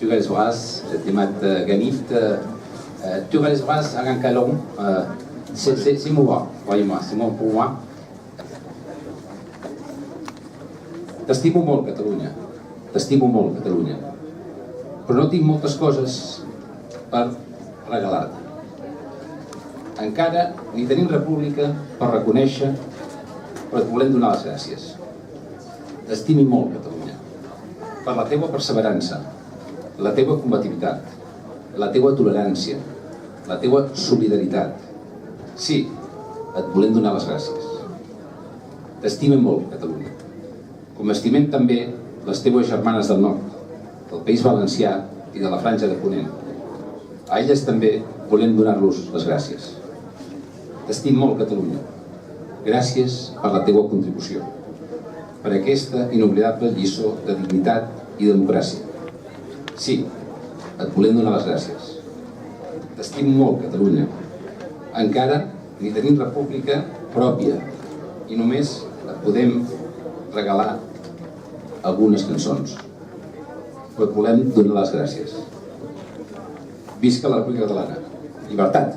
Tugas Bras, Temat Ganit, Tugas Bras, Agan Calon, c'est moi, croyez-moi, c'est moi pour moi. T'estimo molt, Catalunya. T'estimo molt, Catalunya. Però no tinc moltes coses per regalar-te. Encara ni tenim república per reconèixer, però et volem donar les gràcies. T'estimi molt, Catalunya, per la teua perseverança, la teua combativitat, la teua tolerància, la teua solidaritat. Sí, et volem donar les gràcies. T'estimem molt, Catalunya. Com estimem també les teues germanes del nord, del País Valencià i de la Franja de Ponent. A elles també volem donar-los les gràcies. T'estim molt, Catalunya. Gràcies per la teua contribució, per aquesta inoblidable lliçó de dignitat i democràcia. Sí, et volem donar les gràcies. T'estim molt, Catalunya. Encara ni tenim república pròpia i només et podem regalar algunes cançons, però et volem donar les gràcies. Visca la República Catalana. Llibertat!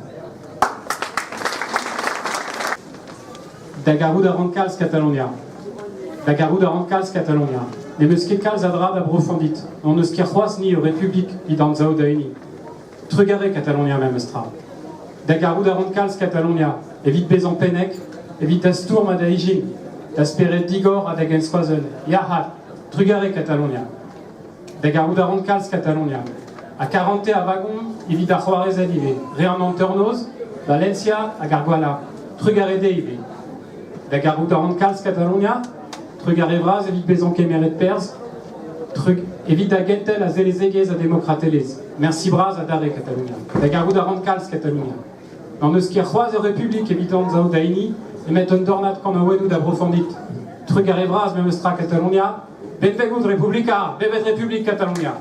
Da garud a rankals Catalunya. Da garud a rankals Catalunya. Ne meus ket kalz a dra da brofondit. On eus ket c'hoaz ni o Republik idan zao da eni. Trugare Catalunya mem estra. Da garud a rankals Catalunya. Evit bez an pennek, evit astour ma da ijin. Da speret digor a da gen skoazel. Ya hat, trugare Catalunya. Da garud a rankals Catalunya. A 40 a vagon, evit a c'hoarez adive. Re an anternoz, Valencia a gargoala. Trugare deive. Da garud a rankals Catalunya. Trugare vraz evit bez an kemeret perz. Evit a gentel a zelez egez a demokratelez. Merci braz a dare Catalunya. Da garud a rankals Catalunya. An eus ket c'hoaz e Republik evit an zao da eni. Emet un dornat kan a ouedoù da brofondit. Trugare vraz mem eus tra Catalunya. Bet vegout Republika, bevet Republik Catalunya.